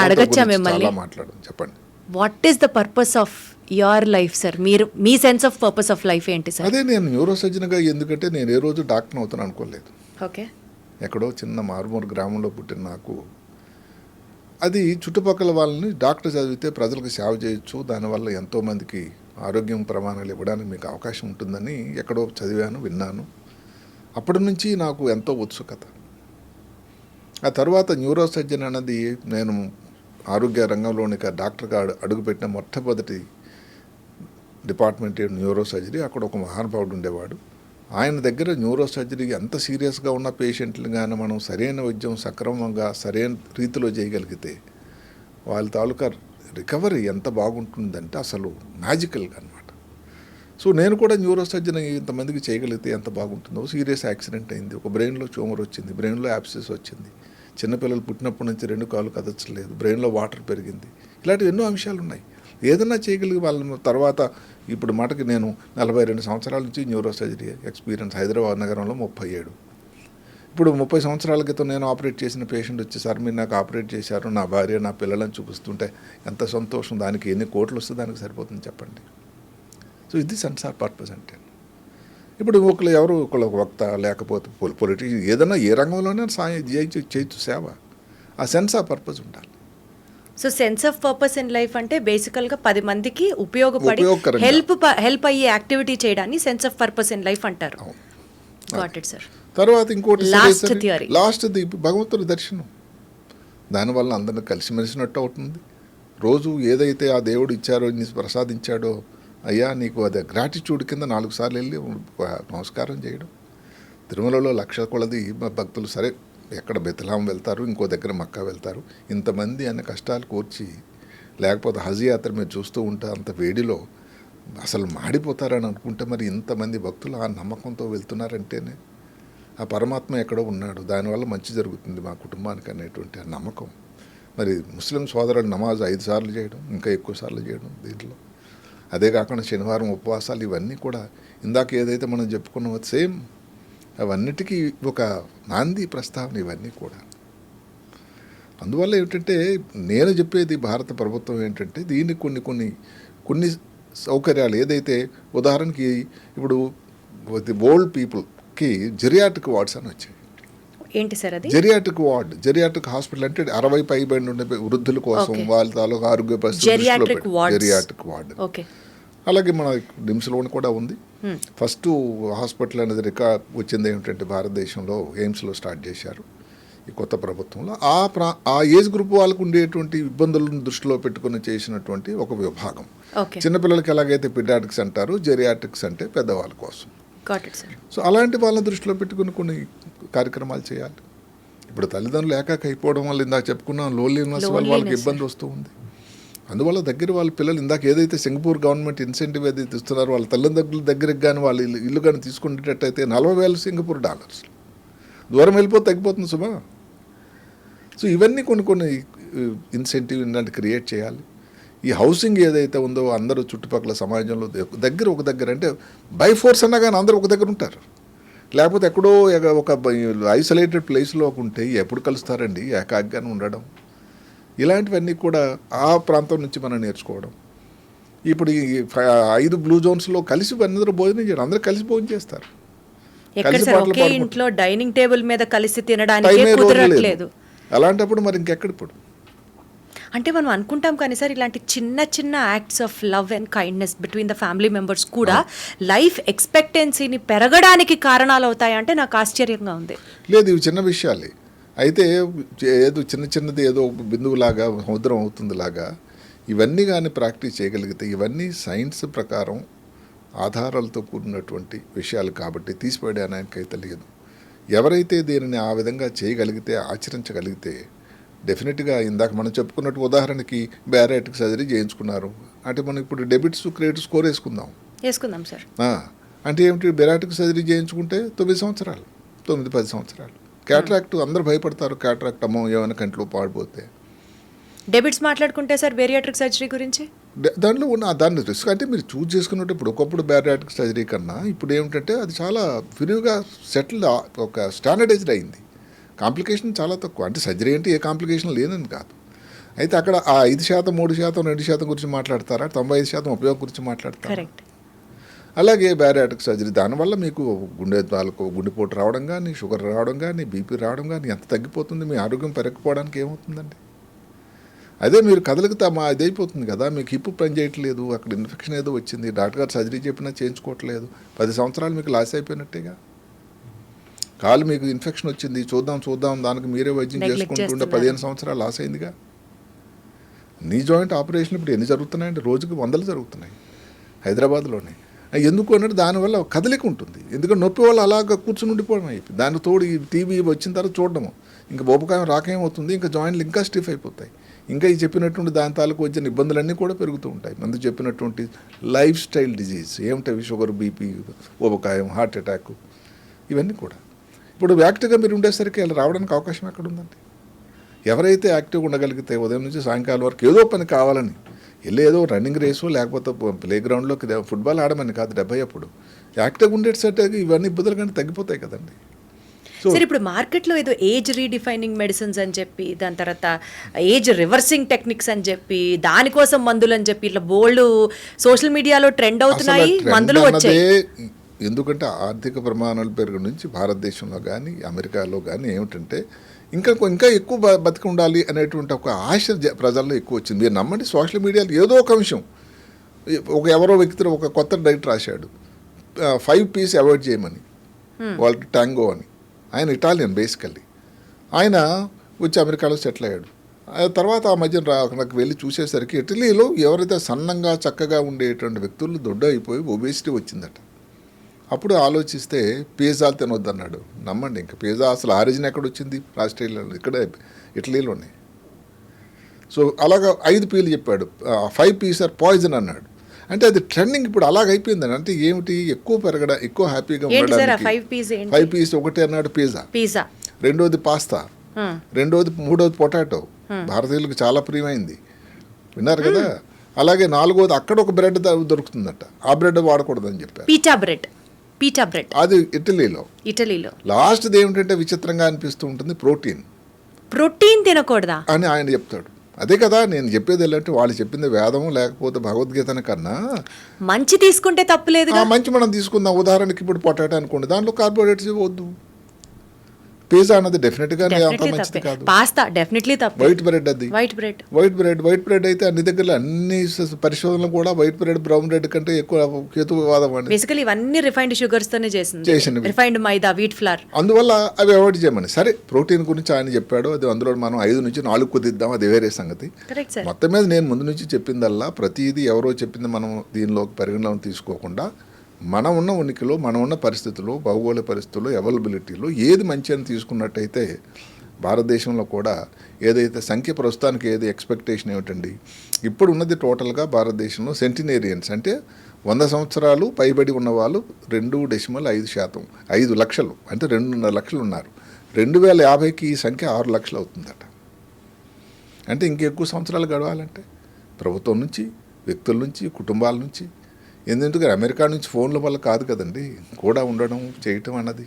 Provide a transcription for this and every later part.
అడగచ్చా మిమ్మల్ని? మాట్లాడడం చెప్పండి. What is the purpose of your life sir? మీరు మీ sense of purpose of life ఏంటి సార్? అదే నేను న్యూరో సర్జన్గా, ఎందుకంటే నేను ఏ రోజు డాక్టర్ అవుతాను అనుకోలేదు. ఓకే. ఎక్కడో చిన్న మారుమూరు గ్రామంలో పుట్టిన నాకు అది చుట్టుపక్కల వాళ్ళని డాక్టర్ చదివితే ప్రజలకు సేవ చేయొచ్చు, దానివల్ల ఎంతోమందికి ఆరోగ్యం ప్రమాణాలు ఇవ్వడానికి మీకు అవకాశం ఉంటుందని ఎక్కడో చదివాను, విన్నాను. అప్పటి నుంచి నాకు ఎంతో ఉత్సుకత. ఆ తర్వాత న్యూరో సర్జన్ అన్నది నేను ఆరోగ్య రంగంలోని డాక్టర్గా అడుగుపెట్టిన మొట్టమొదటి డిపార్ట్మెంట్ న్యూరో సర్జరీ. అక్కడ ఒక మహానుభావుడు ఉండేవాడు. ఆయన దగ్గర న్యూరో సర్జరీ ఎంత సీరియస్గా ఉన్న పేషెంట్లు కానీ మనం సరైన వైద్యం సక్రమంగా సరైన రీతిలో చేయగలిగితే వాళ్ళ తాలూకా రికవరీ ఎంత బాగుంటుందంటే అసలు మ్యాజికల్గా అనమాట. సో నేను కూడా న్యూరో సర్జన్ ఇంతమందికి చేయగలిగితే ఎంత బాగుంటుందో. సీరియస్ యాక్సిడెంట్ అయింది, ఒక బ్రెయిన్లో ట్యూమర్ వచ్చింది, బ్రెయిన్లో యాబ్సెస్ వచ్చింది, చిన్నపిల్లలు పుట్టినప్పటి నుంచి 2 కాళ్ళు కదచ్చలేదు, బ్రెయిన్లో వాటర్ పెరిగింది, ఇలాంటివి ఎన్నో అంశాలు ఉన్నాయి. ఏదన్నా చేయగలిగి వాళ్ళ తర్వాత ఇప్పుడు మటుకు నేను 42 సంవత్సరాల నుంచి న్యూరో సర్జరీ ఎక్స్పీరియన్స్. హైదరాబాద్ నగరంలో 37. ఇప్పుడు 30 సంవత్సరాల క్రితం నేను ఆపరేట్ చేసిన పేషెంట్ వచ్చి, సార్ మీరు నాకు ఆపరేట్ చేశారు, నా భార్య నా పిల్లలను చూపిస్తుంటే ఎంత సంతోషం, దానికి ఎన్ని కోట్లు వస్తే దానికి సరిపోతుంది చెప్పండి. సో ఇది సెన్స్ ఆఫ్ పర్పస్ అంటే. ఇప్పుడు ఒకళ్ళు వక్త లేకపోతే పొలిటీషియన్ ఏదైనా ఏ రంగంలోనే సాయం చేయొచ్చు సేవ. ఆ సెన్స్ ఆఫ్ పర్పస్ ఉండాలి. So sense of purpose in life అంటే బేసికల్గా 10 మందికి ఉపయోగపడి హెల్ప్ అయ్యే యాక్టివిటీ చేయడాన్ని sense of purpose in life అంటారు. Got it sir. తర్వాత ఇంకోటి లాస్ట్ భగవంతుడి దర్శనం. దానివల్ల అందరిని కలిసిమెలిసినట్టు అవుతుంది. రోజు ఏదైతే ఆ దేవుడు ఇచ్చారో, ప్రసాదించాడో, అయ్యా నీకు అది గ్రాటిట్యూడ్ కింద 4 సార్లు వెళ్ళి నమస్కారం చేయడం. తిరుమలలో 1,00,000 కొలది భక్తులు, సరే ఎక్కడ బెత్లెహేం వెళ్తారు, ఇంకో దగ్గర మక్కా వెళ్తారు, ఇంతమంది అనే కష్టాలు కూర్చి, లేకపోతే హజ్ యాత్ర మీరు చూస్తూ ఉంటే అంత వేడిలో అసలు మాడిపోతారని అనుకుంటే మరి ఇంతమంది భక్తులు ఆ నమ్మకంతో వెళ్తున్నారంటేనే ఆ పరమాత్మ ఎక్కడో ఉన్నాడు, దానివల్ల మంచి జరుగుతుంది మా కుటుంబానికి అనేటువంటి ఆ నమ్మకం. మరి ముస్లిం సోదరులు నమాజ్ 5 సార్లు చేయడం, ఇంకా ఎక్కువ సార్లు చేయడం దీంట్లో. అదే కాకుండా శనివారం ఉపవాసాలు, ఇవన్నీ కూడా ఇందాక ఏదైతే మనం చెప్పుకున్నామో సేమ్ అవన్నిటికీ ఒక నాంది ప్రస్తావన ఇవన్నీ కూడా. అందువల్ల ఏమిటంటే నేను చెప్పేది భారత ప్రభుత్వం ఏంటంటే దీన్ని కొన్ని సౌకర్యాలు ఏదైతే, ఉదాహరణకి ఇప్పుడు ఓల్డ్ పీపుల్కి జెరియాట్రిక్ వార్డ్స్ అని వచ్చాయి. ఏంటి సార్ అది? జెరియాట్రిక్ హాస్పిటల్ అంటే 60 పైబడి ఉండే వృద్ధుల కోసం వాళ్ళ తాలూకా ఆరోగ్య పరిస్థితి జెరియాట్రిక్ వార్డ్. అలాగే మన నిమ్స్లోని కూడా ఉంది. ఫస్ట్ హాస్పిటల్ అనేది రికార్డ్ వచ్చింది ఏమిటంటే భారతదేశంలో ఎయిమ్స్లో స్టార్ట్ చేశారు ఈ కొత్త ప్రభుత్వంలో. ఆ ఏజ్ గ్రూప్ వాళ్ళకు ఉండేటువంటి ఇబ్బందులను దృష్టిలో పెట్టుకుని చేసినటువంటి ఒక విభాగం. చిన్నపిల్లలకి ఎలాగైతే పిడియాట్రిక్స్ అంటారు, జెరియాట్రిక్స్ అంటే పెద్దవాళ్ళ కోసం. సో అలాంటి వాళ్ళని దృష్టిలో పెట్టుకుని కొన్ని కార్యక్రమాలు చేయాలి. ఇప్పుడు తల్లిదండ్రులు ఏకాక అయిపోవడం వల్ల ఇందాక చెప్పుకున్నాం లోన్లీనెస్ వల్ల వాళ్ళకి ఇబ్బంది వస్తూ ఉంది. అందువల్ల దగ్గర వాళ్ళ పిల్లలు ఇందాక ఏదైతే సింగపూర్ గవర్నమెంట్ ఇన్సెంటివ్ ఏదైతే ఇస్తున్నారో వాళ్ళ తల్లిదండ్రుల దగ్గరికి కానీ వాళ్ళ ఇల్లు కానీ తీసుకునేటట్టయితే 40,000 సింగపూర్ డాలర్స్. దూరం వెళ్ళిపోతే తగ్గిపోతుంది సుమా. సో ఇవన్నీ కొన్ని ఇన్సెంటివ్ ఇలాంటి క్రియేట్ చేయాలి. ఈ హౌసింగ్ ఏదైతే ఉందో అందరూ చుట్టుపక్కల సమాజంలో ఒక దగ్గర అంటే బై ఫోర్స్ అన్నా కానీ అందరూ ఒక దగ్గర ఉంటారు. లేకపోతే ఎక్కడో ఒక ఐసోలేటెడ్ ప్లేస్లో ఉంటే ఎప్పుడు కలుస్తారండి, ఏకాగ్గానే ఉండడం. ఇలాంటివన్నీ కూడా ఆ ప్రాంతం నుంచి మనం నేర్చుకోవడం. ఇప్పుడు ఈ 5 బ్లూ జోన్స్లో కలిసి అందరూ భోజనం చేయడం, అందరూ కలిసి భోజనం చేస్తారు. ఇంట్లో డైనింగ్ టేబుల్ మీద కలిసి తినడానికి అలాంటప్పుడు మరి ఇంకెక్కడ ఇప్పుడు అంటే మనం అనుకుంటాం కానీ సార్ ఇలాంటి చిన్న acts of love and kindness between the family members కూడా లైఫ్ ఎక్స్పెక్టెన్సీని పెరగడానికి కారణాలు అవుతాయంటే నాకు ఆశ్చర్యంగా ఉంది. లేదు, ఇవి చిన్న విషయాలే అయితే ఏదో చిన్నది ఏదో బిందువులాగా సముద్రం అవుతుందిలాగా ఇవన్నీ కానీ ప్రాక్టీస్ చేయగలిగితే ఇవన్నీ సైన్స్ ప్రకారం ఆధారాలతో కూడినటువంటి విషయాలు కాబట్టి తీసిపడడానికైతే లేదు. ఎవరైతే దీనిని ఆ విధంగా చేయగలిగితే, ఆచరించగలిగితే డెఫినెట్గా ఇందాక మనం చెప్పుకున్నట్టు ఉదాహరణకి బ్యారియాట్రిక్ సర్జరీ చేయించుకున్నారు అంటే మనం ఇప్పుడు డెబిట్స్ క్రెడిట్ స్కోర్ వేసుకుందాం సార్. అంటే ఏమిటి, బ్యారియాట్రిక్ సర్జరీ చేయించుకుంటే 9 సంవత్సరాలు 9-10 సంవత్సరాలు. క్యాట్రాక్ట్ అందరూ భయపడతారు, క్యాట్రాక్ట్ అమ్మో ఏమైనా కంట్లో పాడిపోతే. డెబిట్స్ మాట్లాడుకుంటే సార్ బేరియాట్రిక్ సర్జరీ గురించి దాంట్లో ఉన్న దాన్ని రిస్క్ అంటే మీరు చూస్ చేసుకున్నట్టు ఇప్పుడు ఒకప్పుడు బ్యారియాట్రిక్ సర్జరీ కన్నా ఇప్పుడు ఏమిటంటే అది చాలా విరివిగా సెటిల్ ఒక స్టాండర్డైజ్డ్ అయింది. కాంప్లికేషన్ చాలా తక్కువ. అంటే సర్జరీ అంటే ఏ కాంప్లికేషన్ లేదని కాదు, అయితే అక్కడ ఆ 5%, 3%, 2% గురించి మాట్లాడతారా? 95% ఉపయోగం గురించి మాట్లాడతారా? కరెక్ట్. అలాగే బ్యారియాట్రిక్ సర్జరీ దానివల్ల మీకు గుండెపోటు రావడం కానీ, షుగర్ రావడం కానీ, బీపీ రావడం కానీ ఎంత తగ్గిపోతుంది? మీ ఆరోగ్యం పెరగకపోవడానికి ఏమవుతుందండి? అదే మీరు కదలికితే ఇదైపోతుంది కదా, మీకు హిప్ పని చేయట్లేదు, అక్కడ ఇన్ఫెక్షన్ ఏదో వచ్చింది, డాక్టర్ గారు సర్జరీ చెప్పినా చేయించుకోవట్లేదు, 10 సంవత్సరాలు మీకు లాస్ అయిపోయినట్టేగా. కాలు మీకు ఇన్ఫెక్షన్ వచ్చింది, చూద్దాం దానికి మీరే వైద్యం చేసుకుంటుండే 15 సంవత్సరాలు లాస్ అయిందిగా. నీ జాయింట్ ఆపరేషన్ ఇప్పుడు ఎన్ని జరుగుతున్నాయండి? రోజుకి 100 జరుగుతున్నాయి హైదరాబాద్లోనే. ఎందుకు అన్నట్టు దానివల్ల కదలిక ఉంటుంది. ఎందుకంటే నొప్పి వల్ల అలాగ కూర్చుని ఉండిపోవడం అయిపోయింది. దానికి తోడు ఈ టీవీ వచ్చిన తర్వాత చూడడము, ఇంకా బొబ్బకాయం రాకేమవుతుంది, ఇంకా జాయింట్లు ఇంకా స్టిఫ్ అయిపోతాయి. ఇంకా ఈ చెప్పినటువంటి దాని తాలూకు వచ్చిన ఇబ్బందులన్నీ కూడా పెరుగుతూ ఉంటాయి. ముందు చెప్పినటువంటి లైఫ్ స్టైల్ డిజీజ్ ఏమిటవి? షుగర్, బీపీ, ఊబకాయం, హార్ట్ అటాక్, ఇవన్నీ కూడా ఇప్పుడు యాక్టివ్గా మీరు ఉండేసరికి అలా రావడానికి అవకాశం ఎక్కడ ఉందండి? ఎవరైతే యాక్టివ్గా ఉండగలిగితే ఉదయం నుంచి సాయంకాలం వరకు ఏదో పని కావాలని ఏదో రన్నింగ్ రేసు లేకపోతే ప్లే గ్రౌండ్లోకి ఫుట్బాల్ ఆడమని కాదు 70 అప్పుడు యాక్టివ్గా ఉండేసరికి ఇవన్నీ ఇబ్బందులు కానీ తగ్గిపోతాయి కదండి. సరే, ఇప్పుడు మార్కెట్లో ఏదో ఏజ్ రీడిఫైనింగ్ మెడిసిన్స్ అని చెప్పి, దాని తర్వాత ఏజ్ రివర్సింగ్ టెక్నిక్స్ అని చెప్పి, దానికోసం మందులు అని చెప్పి ఇట్లా బోల్డ్ సోషల్ మీడియాలో ట్రెండ్ అవుతున్నాయి, మందులు వచ్చాయి. ఎందుకంటే ఆర్థిక ప్రమాణాలు పెరుగు నుంచి భారతదేశంలో కానీ అమెరికాలో కానీ ఏమిటంటే ఇంకా ఎక్కువ బతికి ఉండాలి అనేటువంటి ఒక ఆశ ప్రజల్లో ఎక్కువ వచ్చింది. మీరు నమ్మండి, సోషల్ మీడియాలో ఏదో ఒక అంశం, ఎవరో వ్యక్తి ఒక కొత్త డైట్ రాశాడు, 5 P's అవాయిడ్ చేయమని, వాళ్ళకి టాంగో అని. ఆయన ఇటాలియన్ బేసికల్లీ. ఆయన వచ్చి అమెరికాలో సెటిల్ అయ్యాడు. తర్వాత ఆ మధ్యన నాకు వెళ్ళి చూసేసరికి ఇటలీలో ఎవరైతే సన్నంగా చక్కగా ఉండేటువంటి వ్యక్తులు దొడ్డ అయిపోయి ఒబేసిటీ వచ్చిందట. అప్పుడు ఆలోచిస్తే పిజ్జాలు తినొద్దన్నాడు. నమ్మండి, ఇంకా పిజ్జా అసలు ఆరిజిన్ ఎక్కడ వచ్చింది? ఆస్ట్రేలియాలో, ఇక్కడే ఇటలీలోనే. సో అలాగా 5 P'లు చెప్పాడు, 5 P's ఆర్ పాయిజన్ అన్నాడు. అంటే అది ట్రెండింగ్ ఇప్పుడు అలాగ అయిపోయిందని. అంటే ఏమిటి? ఎక్కువ పెరగడం, ఎక్కువ హ్యాపీగా ఉండడానికి 5 P's. ఒకటి అన్నాడు పిజ్జా, రెండోది పాస్తా, మూడోది పొటాటో, భారతీయులకు చాలా ప్రియమైంది, విన్నారు కదా. అలాగే నాలుగోది అక్కడ ఒక బ్రెడ్ దొరుకుతుందట, ఆ బ్రెడ్ వాడకూడదని చెప్పారు. పీటా బ్రెడ్ అది ఇటలీలో. లాస్ట్ది ఏమిటంటే విచిత్రంగా అనిపిస్తూ ఉంటుంది, ప్రోటీన్ తినకూడదా అని ఆయన చెప్తాడు. అదే కదా నేను చెప్పేది. ఏంటంటే వాళ్ళు చెప్పింది వేదం లేకపోతే భగవద్గీతన కన్నా మంచి తీసుకుంటే తప్పులేదు. మంచి మనం తీసుకుందాం. ఉదాహరణకి ఇప్పుడు పొటాటో అనుకోండి, దాంట్లో కార్బోహైడ్రేట్స్ వద్దు. పిజ్జా అన్నది డెఫినెట్గా అంత మంచిది కాదు. పాస్తా డెఫినెట్లీ తప్పు. వైట్ బ్రెడ్ అది వైట్ బ్రెడ్ అయితే అన్ని దగ్గర అన్ని పరిశోధనలు కూడా వైట్ బ్రెడ్ బ్రౌన్ బ్రెడ్ కంటే ఎక్కువ హేతువాదం అండి. బేసికల్లీ ఇవన్నీ రిఫైన్డ్ షుగర్స్ తోనే చేసినవి, రిఫైన్డ్ మైదా, వీట్ ఫ్లవర్. అందువల్ల అవి అవాయిడ్ చేయమని. సరే, ప్రోటీన్ గురించి ఆయన చెప్పాడు, అది అందులో మనం 5 నుంచి 4 కుదిద్దాం, అది వేరే సంగతి. మొత్తం మీద నేను ముందు నుంచి చెప్పిందల్లా ప్రతిదీ ఎవరో చెప్పింది మనం దీనిలోకి పరిగణలోకి తీసుకోకుండా మనం ఉన్న ఉనికిలో, మనం ఉన్న పరిస్థితుల్లో, భౌగోళిక పరిస్థితుల్లో, అవైలబిలిటీలో ఏది మంచి అని తీసుకున్నట్టయితే భారతదేశంలో కూడా ఏదైతే సంఖ్య ప్రస్తుతానికి ఏది ఎక్స్పెక్టేషన్ ఏమిటండి, ఇప్పుడు ఉన్నది టోటల్గా భారతదేశంలో సెంటినేరియన్స్ అంటే 100 సంవత్సరాలు పైబడి ఉన్నవాళ్ళు 2.5%, 5 లక్షలు అంటే 2.5 లక్షలు ఉన్నారు. 2050కి ఈ సంఖ్య 6 లక్షలు అవుతుందట. అంటే ఇంకెక్కువ సంవత్సరాలు గడవాలంటే ప్రభుత్వం నుంచి, వ్యక్తుల నుంచి, కుటుంబాల నుంచి, ఎందుకంటే అమెరికా నుంచి ఫోన్ల వల్ల కాదు కదండి కూడా ఉండడం చేయటం అన్నది.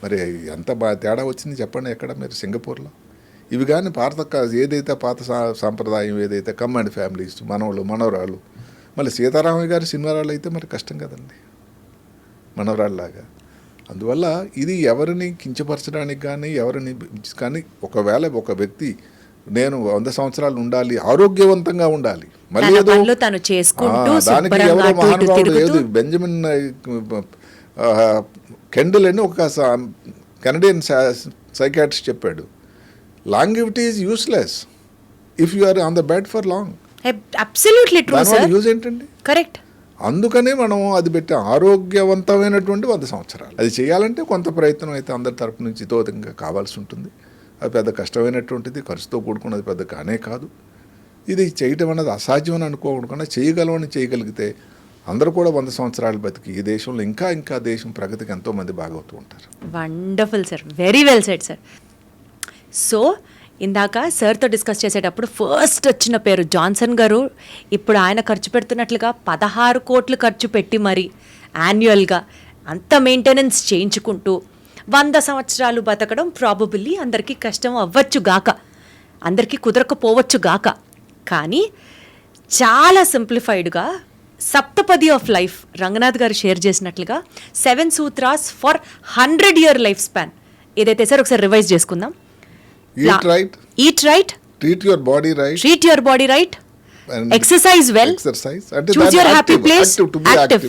మరి ఎంత తేడా వచ్చింది చెప్పండి ఎక్కడ? మీరు సింగపూర్లో ఇవి కానీ ఏదైతే పాత సాంప్రదాయం ఏదైతే కమాండ్ ఫ్యామిలీస్, మనవరాళ్ళు, మళ్ళీ సీతారామయ్య గారి సినిమారాళ్ళు అయితే మరి కష్టం కదండి మనవరాళ్ళలాగా. అందువల్ల ఇది ఎవరిని కించపరచడానికి కానీ కానీ ఒకవేళ ఒక వ్యక్తి నేను 100 సంవత్సరాలు ఉండాలి, ఆరోగ్యవంతంగా ఉండాలి, మళ్ళీ దానికి ఎవరో మహానుభావుడు ఏది బెంజమిన్ కెండిల్ అని ఒక కెనడియన్ సైకాట్రిస్ట్ చెప్పాడు, longevity is useless if you are on the bed for long. Absolutely true sir. Use ఏంటండి? కరెక్ట్. అందుకనే మనం అది పెట్టి ఆరోగ్యవంతమైనటువంటి 100 సంవత్సరాలు అది చేయాలంటే కొంత ప్రయత్నం అయితే అందరి తరపు నుంచి తోతంగా కావాల్సి ఉంటుంది. అది పెద్ద కష్టమైనటువంటిది, ఖర్చుతో కూడుకున్నది పెద్ద కానే కాదు. ఇది చేయటం అన్నది అసాధ్యం అని అనుకోకుండా చేయగలిగితే అందరూ కూడా 100 సంవత్సరాలు బతికి ఈ దేశంలో ఇంకా దేశం ప్రగతికి ఎంతోమంది బాగవుతూ ఉంటారు. Wonderful sir, very well said sir. So ఇందాక సార్తో డిస్కస్ చేసేటప్పుడు ఫస్ట్ వచ్చిన పేరు జాన్సన్ గారు. ఇప్పుడు ఆయన ఖర్చు పెడుతున్నట్లుగా 16 కోట్లు ఖర్చు పెట్టి మరి యాన్యువల్గా అంత మెయింటెనెన్స్ చేయించుకుంటూ 100 సంవత్సరాలు బతకడం ప్రాబబుల్లీ అందరికీ కష్టం అవ్వచ్చు గాక. అందరికీ కుదరకపోవచ్చు గాక, కానీ చాలా సింప్లిఫైడ్గా సప్తపది ఆఫ్ లైఫ్ రంగనాథ్ గారు షేర్ చేసినట్లుగా 7 sutras for 100-year life span ఏదైతే సార్ ఒకసారి రివైజ్ చేసుకుందాం. Eat right, eat right, treat your body right, treat your body right, exercise well, exercise choose your happy place, active.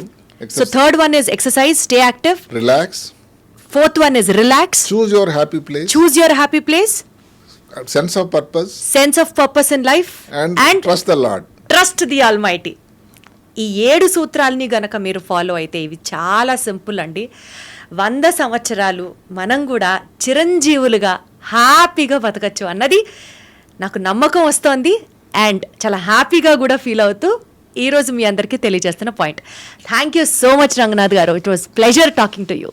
So third one is exercise, stay active. Relax, Fourth one is relax, choose your happy place, choose your happy place, sense of purpose sense of purpose in life, and trust the lord. Trust the almighty. ఈ 7 సూత్రాలని గనక మీరు follow అయితే ఇవి చాలా simple అండి. 100 సంవత్సరాలు మనం కూడా చిరంజీవులుగా హ్యాపీగా బతకచ్చు అన్నది నాకు నమ్మకం వస్తోంది. అండ్ చాలా హ్యాపీగా కూడా ఫీల్ అవుతూ ఈరోజు మీ అందరికీ తెలియజేస్తున్న point. Thank you so much Ranganath garu. It was pleasure talking to you.